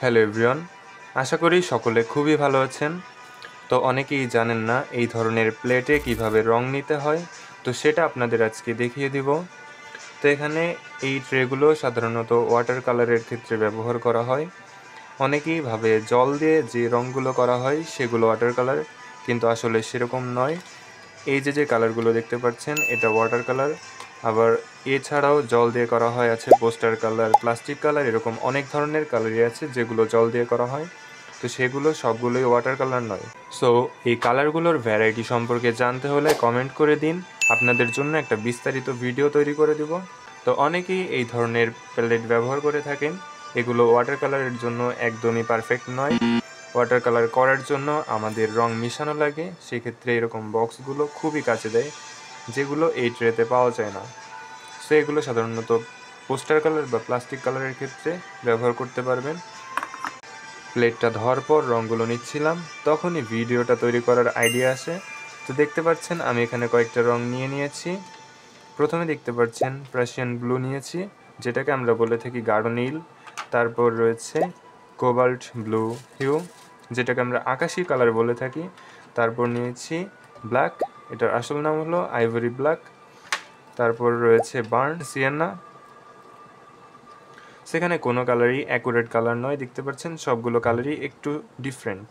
Hello everyone, আশা করি সকলে খুবই ভালো আছেন। তো অনেকেই জানেন না এই ধরনের প্লেটে কিভাবে রং নিতে হয়, তো সেটা আপনাদের আজকে দেখিয়ে দিব। তো এখানে এই ট্রেগুলো সাধারণত ওয়াটার কালারের ক্ষেত্রে ব্যবহার করা হয়। অনেকেই ভাবে জল দিয়ে যে রঙগুলো করা হয় সেগুলো ওয়াটার কালার, কিন্তু আসলে সেরকম নয়। এই যে কালারগুলো দেখতে পাচ্ছেন এটা ওয়াটার কালার। আবার এছাড়াও জল দিয়ে করা হয় আছে পোস্টার কালার, প্লাস্টিক কালার, এরকম অনেক ধরনের কালারই আছে যেগুলো জল দিয়ে করা হয়। তো সেগুলো সবগুলোই ওয়াটার কালার নয়। সো এই কালারগুলোর ভ্যারাইটি সম্পর্কে জানতে হলে কমেন্ট করে দিন, আপনাদের জন্য একটা বিস্তারিত ভিডিও তৈরি করে দিব। তো অনেকেই এই ধরনের প্যালেট ব্যবহার করে থাকেন, এগুলো ওয়াটার কালারের জন্য একদমই পারফেক্ট নয়। ওয়াটার কালার করার জন্য আমাদের রং মিশানো লাগে, সেক্ষেত্রে এরকম বক্সগুলো খুবই কাজে দেয়, যেগুলো এই ট্রেতে পাওয়া যায় না। সো এগুলো সাধারণত পোস্টার কালার বা প্লাস্টিক কালারের ক্ষেত্রে ব্যবহার করতে পারবেন। প্লেটটা ধোয়ার পর রঙগুলো নিচ্ছিলাম, তখনই ভিডিওটা তৈরি করার আইডিয়া আসে। তো দেখতে পাচ্ছেন আমি এখানে কয়েকটা রং নিয়েছি। প্রথমে দেখতে পাচ্ছেন প্রাশিয়ান ব্লু নিয়েছি, যেটাকে আমরা বলে থাকি গাঢ় নীল। তারপর রয়েছে কোবাল্ট ব্লু হিউ, যেটাকে আমরা আকাশী কালার বলে থাকি। তারপর নিয়েছি ব্ল্যাক, এটার আসল নাম হলো আইভরি ব্ল্যাক। তারপর রয়েছে বার্ন সিয়েনা। সেখানে কোনো কালারই অ্যাকুরেট কালার নয়, দেখতে পাচ্ছেন সবগুলো কালারই একটু ডিফারেন্ট।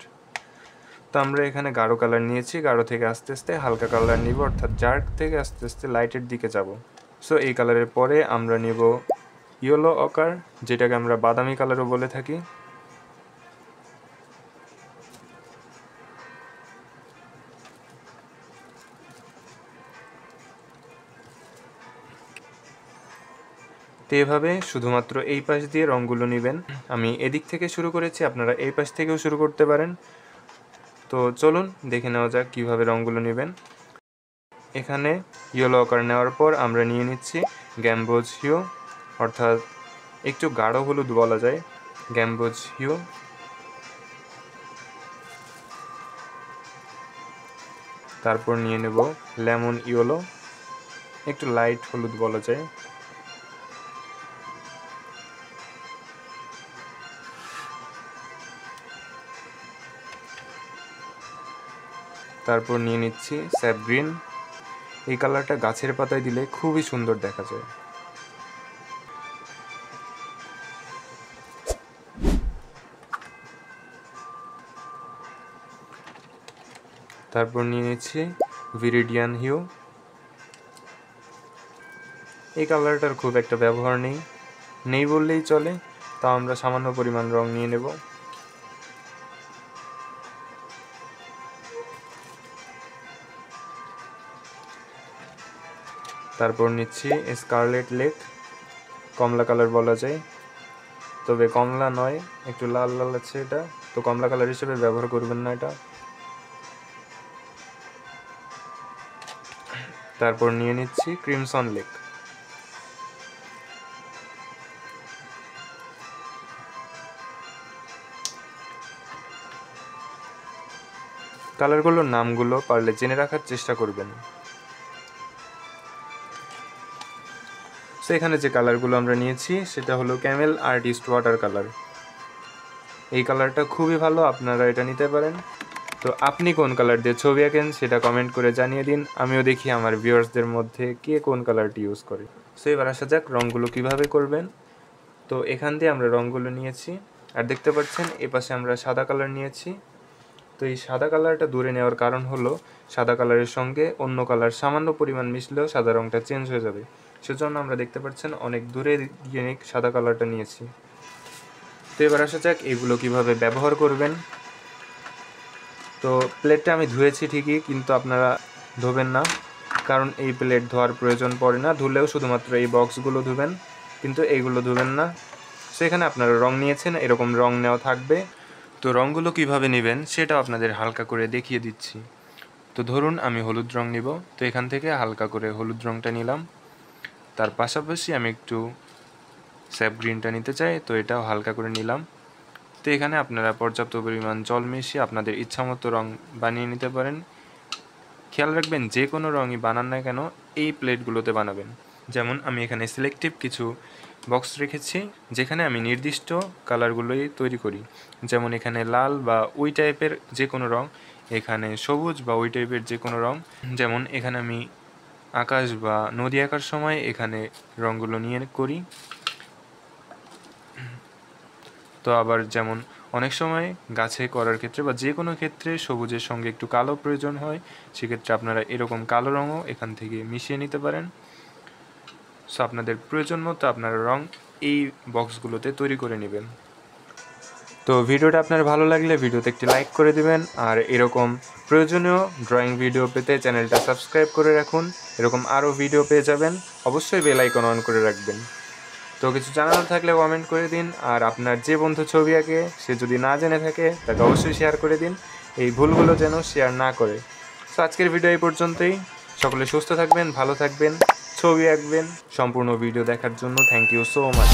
তো আমরা এখানে গাঢ় কালার নিয়েছি, গাঢ় থেকে আস্তে আস্তে হালকা কালার নিব, অর্থাৎ ডার্ক থেকে আস্তে আস্তে লাইটের দিকে যাব। সো এই কালারের পরে আমরা নিব ইয়েলো অকার, যেটাকে আমরা বাদামি কালারও বলে থাকি। তো এভাবে শুধুমাত্র এই পাশ দিয়ে রঙগুলো নেবেন। আমি এদিক থেকে শুরু করেছি, আপনারা এই পাশ থেকেও শুরু করতে পারেন। তো চলুন দেখে নেওয়া যাক কীভাবে রঙগুলো নেবেন। এখানে ইয়েলো অকার নেওয়ার পর আমরা নিয়ে নিচ্ছি গ্যাম্বোজ হিউ, অর্থাৎ একটু গাঢ় হলুদ বলা যায়, গ্যাম্বোজ হিউ। তারপর নিয়ে নেব লেমন ইয়েলো, একটু লাইট হলুদ বলা যায়। তারপর নিয়ে নিচ্ছি স্যাপ গ্রিন। এই কালারটা গাছের পাতায় দিলে খুবই সুন্দর দেখা যায়। তারপর নিয়ে নিচ্ছি ভিরিডিয়ান হিউ। এই কালারটার খুব একটা ব্যবহার নেই বললেই চলে, তা আমরা সামান্য পরিমাণ রং নিয়ে নেব। তারপর নিচ্ছি স্কারলেট লেক, কমলা কালার বলা যায়, তবে কমলা নয়, একটু লাল লাল আছে এটা, তো কমলা কালার হিসেবে ব্যবহার করবেন না এটা। তারপর নিয়ে নিচ্ছি ক্রিমসন লেক। কালারগুলোর নামগুলো পারলে জেনে রাখার চেষ্টা করবেন। তো এখানে যে কালারগুলো আমরা নিয়েছি সেটা হলো ক্যামেল আর্টিস্ট ওয়াটার কালার। এই কালারটা খুবই ভালো, আপনারা এটা নিতে পারেন। তো আপনি কোন কালার দিয়ে ছবি আঁকেন সেটা কমেন্ট করে জানিয়ে দিন, আমিও দেখি আমার ভিউয়ার্সদের মধ্যে কে কোন কালারটি ইউজ করে। সো এবার আসা যাক রঙগুলো কীভাবে করবেন। তো এখান দিয়ে আমরা রঙগুলো নিয়েছি, আর দেখতে পাচ্ছেন এপাশে আমরা সাদা কালার নিয়েছি। তো এই সাদা কালারটা দূরে নেওয়ার কারণ হলো সাদা কালারের সঙ্গে অন্য কালার সামান্য পরিমাণ মিশলেও সাদা রঙটা চেঞ্জ হয়ে যাবে, সেজন্য আমরা দেখতে পাচ্ছেন অনেক দূরে গিয়ে সাদা কালারটা নিয়েছি। তো এবার আসা যাক এগুলো কীভাবে ব্যবহার করবেন। তো প্লেটটা আমি ধুয়েছি ঠিকই, কিন্তু আপনারা ধোবেন না, কারণ এই প্লেট ধোয়ার প্রয়োজন পড়ে না, ধুলেও শুধুমাত্র এই বক্সগুলো ধুবেন, কিন্তু এইগুলো ধুবেন না। সেখানে আপনারা রং নিয়েছেন, এরকম রং নেওয়া থাকবে। তো রঙগুলো কীভাবে নেবেন সেটাও আপনাদের হালকা করে দেখিয়ে দিচ্ছি। তো ধরুন আমি হলুদ রং নিব, তো এখান থেকে হালকা করে হলুদ রংটা নিলাম। তার পাশাপাশি আমি একটু স্যাপ গ্রিনটা নিতে চাই, তো এটাও হালকা করে নিলাম। তো এখানে আপনারা পর্যাপ্ত পরিমাণ জল মিশিয়ে আপনাদের ইচ্ছামতো রং বানিয়ে নিতে পারেন। খেয়াল রাখবেন যে কোনো রঙই বানান না কেন এই প্লেটগুলোতে বানাবেন। যেমন আমি এখানে সিলেক্টিভ কিছু বক্স রেখেছি যেখানে আমি নির্দিষ্ট কালারগুলোই তৈরি করি, যেমন এখানে লাল বা ওই টাইপের যে কোনো রং, এখানে সবুজ বা ওই টাইপের যে কোনো রং। যেমন এখানে আমি আকাশ বা নদী আঁকার সময় এখানে রঙগুলো নিয়ে করি। তো আবার যেমন অনেক সময় গাছে করার ক্ষেত্রে বা যে কোনো ক্ষেত্রে সবুজের সঙ্গে একটু কালো প্রয়োজন হয়, সেক্ষেত্রে আপনারা এরকম কালো রঙও এখান থেকে মিশিয়ে নিতে পারেন। সো আপনাদের প্রয়োজন মতো আপনারা রং এই বক্সগুলোতে তৈরি করে নেবেন। তো ভিডিওটা আপনার ভালো লাগলে ভিডিওতে একটি লাইক করে দিবেন, আর এরকম প্রয়োজনীয় ড্রয়িং ভিডিও পেতে চ্যানেলটা সাবস্ক্রাইব করে রাখুন। এরকম আরও ভিডিও পেয়ে যাবেন, অবশ্যই বেল আইকন অন করে রাখবেন। তো কিছু জানানোর থাকলে কমেন্ট করে দিন, আর আপনার যে বন্ধু ছবি আঁকে সে যদি না জেনে থাকে তাকে অবশ্যই শেয়ার করে দিন, এই ভুলগুলো যেন শেয়ার না করে। তো আজকের ভিডিও এই পর্যন্তই। সকলে সুস্থ থাকবেন, ভালো থাকবেন, ছবি আঁকবেন। সম্পূর্ণ ভিডিও দেখার জন্য থ্যাংক ইউ সো মাচ।